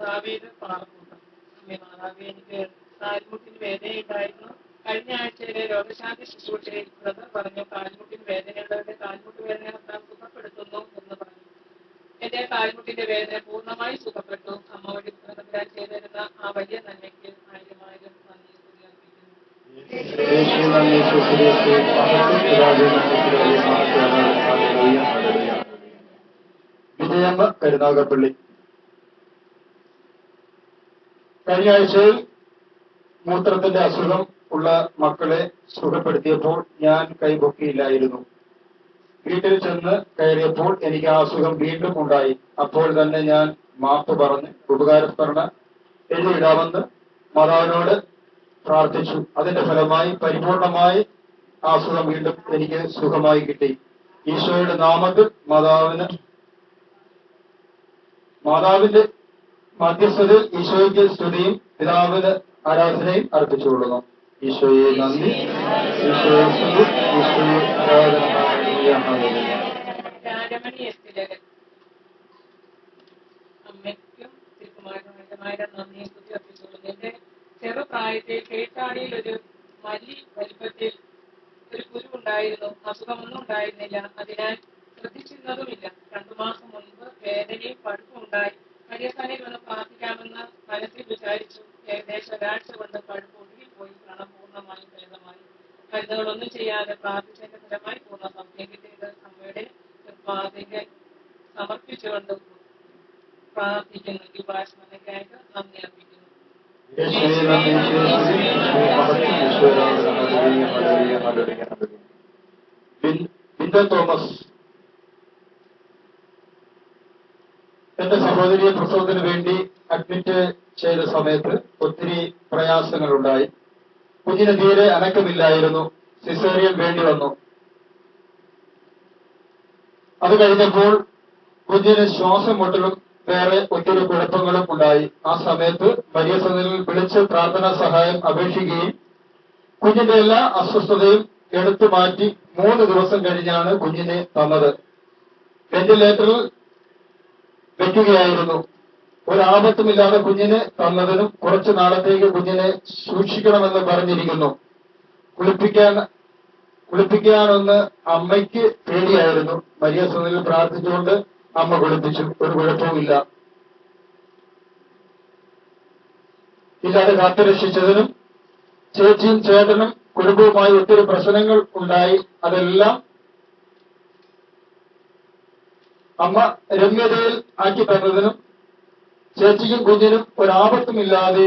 സാവേത് പാറക്കൂട്ടം. അമ്മേ മാതാവേ, എനിക്ക് കാൽമുട്ടിന് വേദനയുണ്ടായിരുന്നു. കഴിഞ്ഞ ആഴ്ചയിലെ രോഗശാന്തി ശുശ്രൂഷയിൽ ബ്രദർ പറഞ്ഞു, കാൽമുട്ടിന് വേദനയുള്ളവരുടെ കാൽമുട്ട് വേദന കർത്താവ് സുഖപ്പെടുത്തുന്നു എന്ന് പറഞ്ഞു. എന്റെ കാൽമുട്ടിന്റെ വേദന പൂർണ്ണമായി സുഖപ്പെട്ടു. അമ്മ വഴി പുത്രൻ ചെയ്തിരുന്ന ആ വലിയ നന്മയ്ക്ക് ആയിരം ആയിരം നന്ദി അർപ്പിക്കുന്നു. വിജയമ്മ കരുനാഗപ്പള്ളി. കഴിഞ്ഞ ആഴ്ചയിൽ മൂത്രത്തിന്റെ അസുഖം ഉള്ള മക്കളെ സുഖപ്പെടുത്തിയപ്പോൾ ഞാൻ കൈപൊക്കിയില്ലായിരുന്നു. വീട്ടിൽ ചെന്ന് കയറിയപ്പോൾ എനിക്ക് ആ അസുഖം വീണ്ടും ഉണ്ടായി. അപ്പോൾ തന്നെ ഞാൻ മാപ്പ് പറഞ്ഞ് ഉപകാരസ്മരണ എഴുതിയിടാമെന്ന് മാതാവിനോട് പ്രാർത്ഥിച്ചു. അതിന്റെ ഫലമായി പരിപൂർണമായി ആ അസുഖം വീണ്ടും എനിക്ക് സുഖമായി കിട്ടി. ഈശോയുടെ നാമത്തിൽ മാതാവിന്റെ മധ്യസ്ഥതയിൽ ഈശോയ്ക്ക് സ്തുതിയും പിതാവിന് ആരാധനയും അർപ്പിച്ചുകൊള്ളുന്നു. ഈശോയെ നന്ദി, ഈശോയെ സ്തുതി, ഈശോയെ ആരാധന. അമ്മയ്ക്കും തിരുക്കുമാരനുമായിരം നന്ദിയും സ്തുതി അർപ്പിച്ചുകൊള്ളുന്നു. എന്റെ ചെറുപ്രായത്തിൽ കേട്ടാടിയിൽ ഒരു മല്ലി വലിപ്പത്തിൽ ഒരു കുരുവുണ്ടായിരുന്നു. അസുഖമൊന്നും ഉണ്ടായിരുന്നില്ല. അതിനാൽ ശ്രദ്ധിച്ചിരുന്നതുമില്ല. 2 മാസം മുൻപ് വേദനയും പഴുപ്പും ഉണ്ടായി. മരിയസ്ഥാനിൽ വന്ന് പ്രാർത്ഥിക്കാമെന്ന് മനസ്സിൽ വിചാരിച്ചു. ഏകദേശം ഒരാഴ്ച കൊണ്ട് പഴുപ്പ് ഒഴുകിപ്പോയി. വ്രണം പൂർണ്ണമായും ഭേദമായി. മരുന്നുകളൊന്നും ചെയ്യാതെ പ്രാർത്ഥിച്ചതിന്റെ ഫലമായി പൂർണ്ണ സൗഖ്യം കിട്ടിയത് അമ്മയുടെ പാതികൾ സമർപ്പിച്ചുകൊണ്ട് പ്രാർത്ഥിക്കുന്നു. ഈ ഭാഷണക്കായിട്ട് നന്ദി അർപ്പിക്കുന്നു. തോമസ്. എന്റെ സഹോദരിയെ പ്രസവത്തിന് വേണ്ടി അഡ്മിറ്റ് ചെയ്ത സമയത്ത് ഒത്തിരി പ്രയാസങ്ങൾ ഉണ്ടായി. കുഞ്ഞിന് തീരെ അനക്കമില്ലായിരുന്നു. സിസേറിയൻ വേണ്ടി വന്നു. അത് കഴിഞ്ഞപ്പോൾ കുഞ്ഞിന് ശ്വാസം മുട്ടലും വേറെ ഒത്തിരി കുഴപ്പങ്ങളും ഉണ്ടായി. ആ സമയത്ത് മരിയ സദനിൽ വിളിച്ച് പ്രാർത്ഥനാ സഹായം അപേക്ഷിക്കുകയും കുഞ്ഞിന്റെ എല്ലാ അസ്വസ്ഥതയും എടുത്തു മാറ്റി 3 ദിവസം കഴിഞ്ഞാണ് കുഞ്ഞിനെ തന്നത്. വെന്റിലേറ്ററിൽ വെക്കുകയായിരുന്നു. ഒരാപത്തുമില്ലാതെ കുഞ്ഞിനെ തന്നതിനും കുറച്ചു നാളത്തേക്ക് കുഞ്ഞിനെ സൂക്ഷിക്കണമെന്ന് പറഞ്ഞിരിക്കുന്നു. കുളിപ്പിക്കാനൊന്ന് അമ്മയ്ക്ക് പേടിയായിരുന്നു. മരിയ സദനിൽ പ്രാർത്ഥിച്ചുകൊണ്ട് അമ്മ കുളിപ്പിച്ചു. ഒരു കുഴപ്പവുമില്ല. ഇല്ലാതെ കാത്തുരക്ഷിച്ചതിനും ചേച്ചിയും ചേട്ടനും കുടുംബവുമായി ഒത്തിരി പ്രശ്നങ്ങൾ ഉണ്ടായി. അതെല്ലാം അമ്മ രമ്യതയിൽ ആക്കി തന്നതിനും ചേച്ചിക്കും കുഞ്ഞിനും ഒരാപത്തുമില്ലാതെ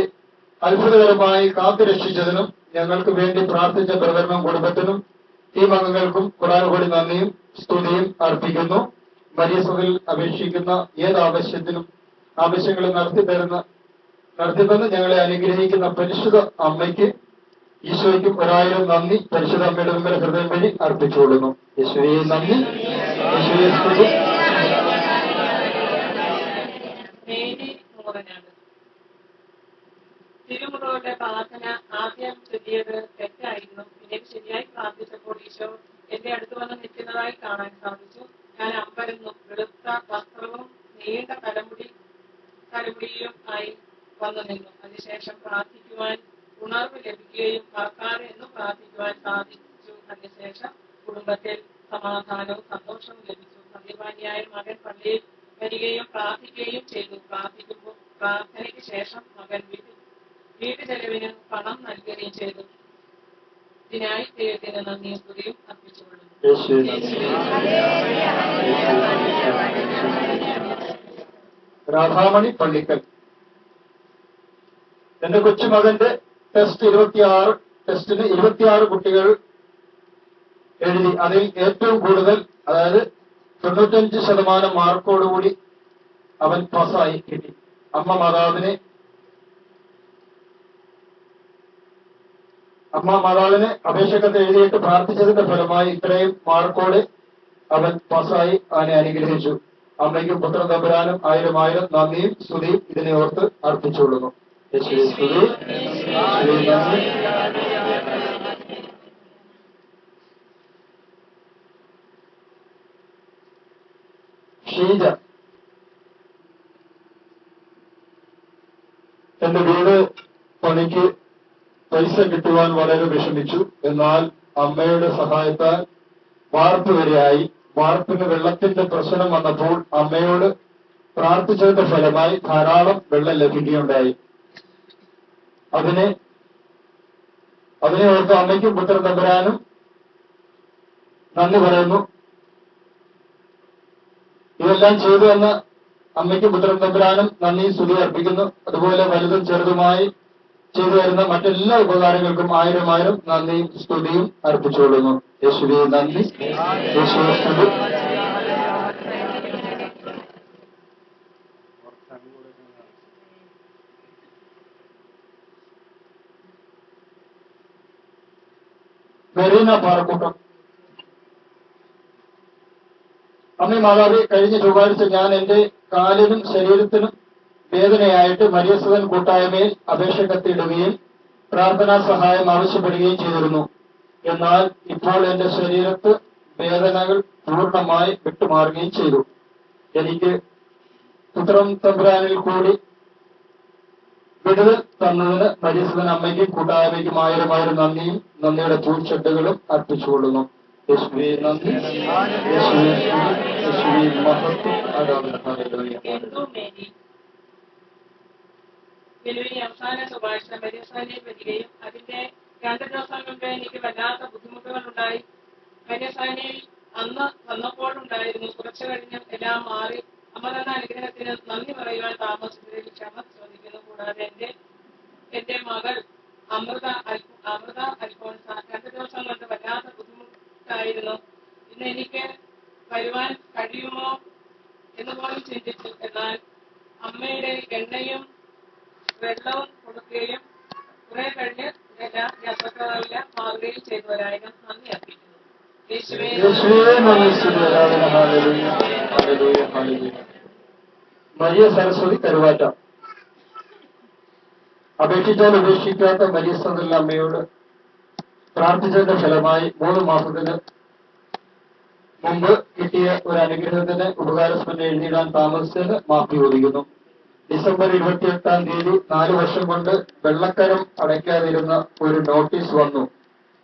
അത്ഭുതകരമായി കാത്തുരക്ഷിച്ചതിനും ഞങ്ങൾക്ക് വേണ്ടി പ്രാർത്ഥിച്ച ബ്രദറിനും കുടുംബത്തിനും ടീം അംഗങ്ങൾക്കും കുറാനുകൂടി നന്ദിയും സ്തുതിയും അർപ്പിക്കുന്നു. മരിയസഭയിൽ അപേക്ഷിക്കുന്ന ഏത് ആവശ്യങ്ങളും നടത്തിത്തന്ന് ഞങ്ങളെ അനുഗ്രഹിക്കുന്ന പരിശുദ്ധ അമ്മയ്ക്ക് ഈശോയ്ക്കും 1000 നന്ദി പരിശുദ്ധ അമ്മയുടെ മുമ്പിൽ ഹൃദയം വഴി അർപ്പിച്ചുകൊള്ളുന്നു. യേശുവേ നന്ദി, യേശുവേ സ്തുതി. തിരുമുറകളുടെ പ്രാർത്ഥന ആദ്യം ചൊല്ലിയത് തെറ്റായിരുന്നു. പിന്നീട് ശരിയായി പ്രാർത്ഥിച്ചപ്പോൾ ഈശോ എന്റെ അടുത്ത് വന്ന് നിൽക്കുന്നതായി കാണാൻ സാധിച്ചു. ഞാൻ അമ്പരന്നു. വെളുത്ത വസ്ത്രവും നീണ്ട തലമുടിയും ആയി വന്നു നിന്നു. അതിനുശേഷം പ്രാർത്ഥിക്കുവാൻ ഉണർവ് ലഭിക്കുകയും മറക്കാതെ എന്നും പ്രാർത്ഥിക്കുവാൻ സാധിച്ചു. അതിനുശേഷം കുടുംബത്തിൽ സമാധാനവും സന്തോഷവും ലഭിച്ചു. സത്യവാനിയായ മകൻ പള്ളിയിൽ വരികയും പ്രാർത്ഥിക്കുകയും ചെയ്തു. പ്രാർത്ഥനയ്ക്ക് ശേഷം മകൻ വീട്ടു ചെലവിന് പണം നൽകുകയും ചെയ്തു. ഇതിനായി ദൈവത്തിന് നന്ദിയും സ്തുതിയും അർപ്പിച്ചുകൊള്ളുന്നു. രാധാമണി പള്ളിക്കൽ. എന്റെ കൊച്ചുമകന്റെ ടെസ്റ്റിന് 26 കുട്ടികൾ എഴുതി. അതിൽ ഏറ്റവും കൂടുതൽ, അതായത് 95% മാർക്കോടുകൂടി അവൻ പാസ്സായി കിട്ടി. അമ്മ മാതാവിനെ അപേക്ഷകത്ത് എഴുതിയിട്ട് പ്രാർത്ഥിച്ചതിന്റെ ഫലമായി ഇത്രയും മാർക്കോട് അവൻ പാസ്സായി അവനെ അനുഗ്രഹിച്ചു. അമ്മയ്ക്കും പുത്രൻ തമ്പുരാനും 1000 നന്ദിയും സ്തുതിയും ഇതിനെ ഓർത്ത് അർപ്പിച്ചുകൊള്ളുന്നു. യേശുവേ സ്തുതി, യേശുവേ നന്ദി. ഷീജ. പൈസ കിട്ടുവാൻ വളരെ വിഷമിച്ചു. എന്നാൽ അമ്മയുടെ സഹായത്താൽ വാർപ്പ് വരെയായി. വാർപ്പിന് വെള്ളത്തിന്റെ പ്രശ്നം വന്നപ്പോൾ അമ്മയോട് പ്രാർത്ഥിച്ചതിന്റെ ഫലമായി ധാരാളം വെള്ളം ലഭിക്കുകയുണ്ടായി. അതിനെ ഓർത്ത് അമ്മയ്ക്കും പുത്രൻ തമ്പുരാനും നന്ദി പറയുന്നു. ഇതെല്ലാം ചെയ്തു എന്ന അമ്മയ്ക്കും പുത്രൻ തമ്പുരാനും നന്ദി സ്തുതി അർപ്പിക്കുന്നു. അതുപോലെ വലുതും ചെറുതുമായി ചെയ്തു വരുന്ന മറ്റെല്ലാ ഉപകാരങ്ങൾക്കും ആയിരം ആയിരം നന്ദിയും സ്തുതിയും അർപ്പിച്ചുകൊള്ളുന്നു. യേശുവേ നന്ദി, യേശുവേ സ്തുതി. മെറീന പാറക്കൂട്ടം. അമ്മേ മാതാവേ, കഴിഞ്ഞ ചൊവ്വാഴ്ച ഞാൻ എന്റെ കാലിനും ശരീരത്തിനും വേദനയായിട്ട് മരിയസദൻ കൂട്ടായ്മയിൽ അപേക്ഷ കത്തിയിടുകയും പ്രാർത്ഥനാ സഹായം ആവശ്യപ്പെടുകയും ചെയ്തിരുന്നു. എന്നാൽ ഇപ്പോൾ എന്റെ ശരീരത്ത് വേദനകൾ പൂർണ്ണമായി വിട്ടുമാറുകയും ചെയ്തു. എനിക്ക് പുത്രൻ തമ്പുരാനിൽ കൂടി വിടുതൽ തന്നതിന് മരിയസദൻ അമ്മയ്ക്കും കൂട്ടായ്മയ്ക്കും ആയിരം ആയിരം നന്ദിയും നന്ദിയുടെ പൂച്ചെട്ടുകളും അർപ്പിച്ചുകൊള്ളുന്നു. യേശുവേ നന്ദി, യേശുവേ യേശുവേ മഹത്വം, ആരാധന. ജനുവരി അവസാന ചൊവ്വാഴ്ച മരിയസാനിയിൽ വരികയും അതിന്റെ 2 ദിവസം മുമ്പ് എനിക്ക് വല്ലാത്ത ബുദ്ധിമുട്ടുകൾ ഉണ്ടായി. മരിയസാനിയിൽ അന്ന് വന്നപ്പോഴുണ്ടായിരുന്നു. കുറച്ചു കഴിഞ്ഞ് എല്ലാം മാറി. അമ്മ തന്ന അനുഗ്രഹത്തിന് നന്ദി പറയുവാൻ താമസിച്ചതിൽ ക്ഷമ ചോദിക്കുന്നു. കൂടാതെ എന്റെ മകൾ അമൃത അൽഫോൺസ 2 ദിവസം കൊണ്ട് വല്ലാത്ത ബുദ്ധിമുട്ടായിരുന്നു. ഇന്ന് എനിക്ക് വരുവാൻ കഴിയുമോ എന്ന് പോലും ചിന്തിച്ചു. എന്നാൽ അമ്മയുടെ എണ്ണയും വെള്ളവും കൊടുക്കുകയും കുറെ കഴിഞ്ഞ് അസ്വസ്ഥതകളെല്ലാം മാറുകയും ചെയ്തവരായാലും നന്ദി അർപ്പിക്കുന്നു. മരിയ സരസ്വതി കരുവാറ്റ. അപേക്ഷിച്ചാൽ ഉപേക്ഷിക്കാത്ത മരിയസദൻ അമ്മയോട് പ്രാർത്ഥിച്ചതിന്റെ ഫലമായി 3 മാസത്തിന് മുമ്പ് കിട്ടിയ ഒരു അനുഗ്രഹത്തിന് ഉപകാരസ്മരണ എഴുതിയിടാൻ താമസിച്ചത് മാപ്പി ചോദിക്കുന്നു. ഡിസംബർ 28-ാം തീയതി 4 വർഷം കൊണ്ട് വെള്ളക്കരം അടയ്ക്കാതിരുന്ന ഒരു നോട്ടീസ് വന്നു.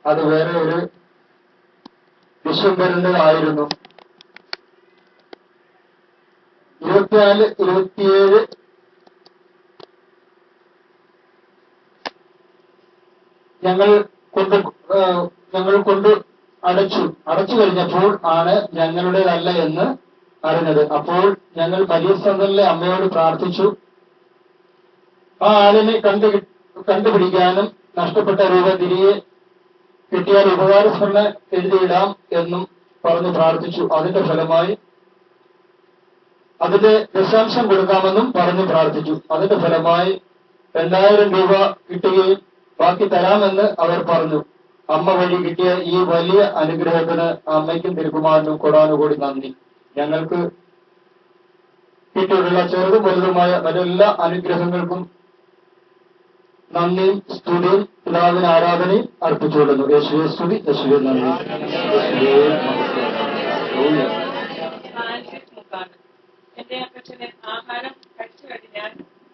അത് വേറെ ഒരു ഡിസംബറിന്റെ ആയിരുന്നു. 24, 27 ഞങ്ങൾ കൊണ്ട് അടച്ചു കഴിഞ്ഞപ്പോൾ ആണ് ഞങ്ങളുടേതല്ല എന്ന് അറിഞ്ഞത്. അപ്പോൾ ഞങ്ങൾ മരിയസദനിലെ അമ്മയോട് പ്രാർത്ഥിച്ചു. ആ ആളിനെ കണ്ടുപിടിക്കാനും നഷ്ടപ്പെട്ട രൂപ തിരികെ കിട്ടിയാൽ ഉപകാരസ്മരണ എഴുതിയിടാം എന്നും പറഞ്ഞ് പ്രാർത്ഥിച്ചു. അതിന്റെ ഫലമായി അതിന്റെ ദശാംശം കൊടുക്കാമെന്നും പറഞ്ഞ് പ്രാർത്ഥിച്ചു. അതിന്റെ ഫലമായി 2000 രൂപ കിട്ടുകയും ബാക്കി തരാമെന്ന് അവർ പറഞ്ഞു. അമ്മ വഴി കിട്ടിയ ഈ വലിയ അനുഗ്രഹത്തിന് അമ്മയ്ക്കും തിരുക്കുമാരനും കൊടാനുകൂടി നന്ദി. ഞങ്ങൾക്ക് കിട്ടിയിട്ടുള്ള ചെറുതും വലുതുമായ മറ്റെല്ലാ അനുഗ്രഹങ്ങൾക്കും നന്ദിയും സ്തുതിയും പിതാവിന് ആരാധനയും അർപ്പിച്ചുകൊള്ളുന്നു. യേശുവേ സ്തുതി, യേശുവേ നന്ദി. എന്റെ അപ്പച്ചന് ആഹാരം കഴിച്ചു കഴിഞ്ഞാൽ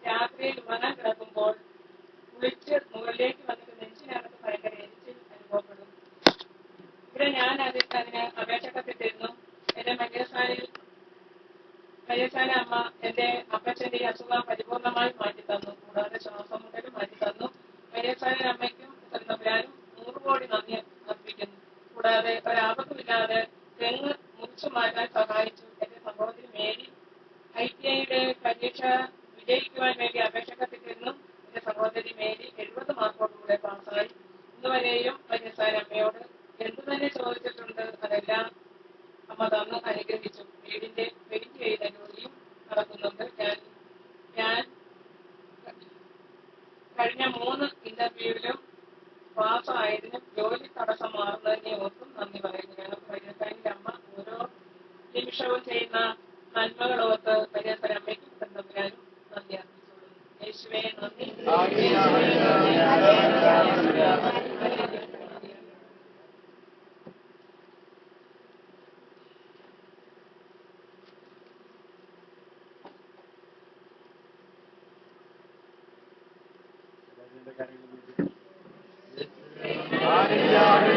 രാത്രിയിൽ ഉറങ്ങാൻ കിടക്കുമ്പോൾ കുളിച്ച് മുകളിലേക്ക് വന്നിട്ട് നെഞ്ചിനകത്ത് ഭയങ്കര എരിച്ചിൽ അനുഭവപ്പെടും. ഇവിടെ ഞാൻ അതിന് അപേക്ഷ കത്തിട്ടിരുന്നു. എന്റെ മരിയസാന അമ്മ എന്റെ അപ്പച്ചന്റെ ഈ അസുഖം പരിപൂർണമായി മാറ്റി തന്നു. കൂടാതെ ശ്വാസം മുട്ടലും മാറ്റി തന്നു. മരിയസാന അമ്മയ്ക്കും തമ്പുരാനും 100 കോടി നന്ദി അർപ്പിക്കുന്നു. കൂടാതെ ഒരാപത്തുമില്ലാതെ തെങ്ങ് മുറിച്ചു മാറ്റാൻ സഹായിച്ചു. എന്റെ സഹോദരി മേരി ITIയുടെ പരീക്ഷ വിജയിക്കുവാൻ വേണ്ടി അപേക്ഷ കത്തിട്ടിരുന്നു. എന്റെ സഹോദരി മേരി 70 മാർക്കോടുകൂടെ പാസ്സായി. ഇന്നുവരെയും മരിയസാന അമ്മയോട് എന്തു തന്നെ ചോദിച്ചിട്ടുണ്ട് അതെല്ലാം അമ്മ തന്ന് അനുഗ്രഹിച്ചു. വീടിന്റെ പെയിന്റ് ചെയ്ത ജോലിയും നടക്കുന്നുണ്ട്. ഞാൻ കഴിഞ്ഞ 3 ഇന്റർവ്യൂവിലും പാസ്സായതിനും ജോലി തടസ്സം മാറുന്നതിനെ ഓർത്തും നന്ദി പറയുന്നു. ഞങ്ങൾക്ക് മരിയസാനിന്റെ അമ്മ ഓരോ നിമിഷവും ചെയ്യുന്ന നന്മകളോർത്ത് മരിയസാന അമ്മയ്ക്കും തമ്പുരാനും നന്ദി അർപ്പിച്ചുകൊള്ളുന്നു. യേശുവേ നന്ദി. അറിയാതെ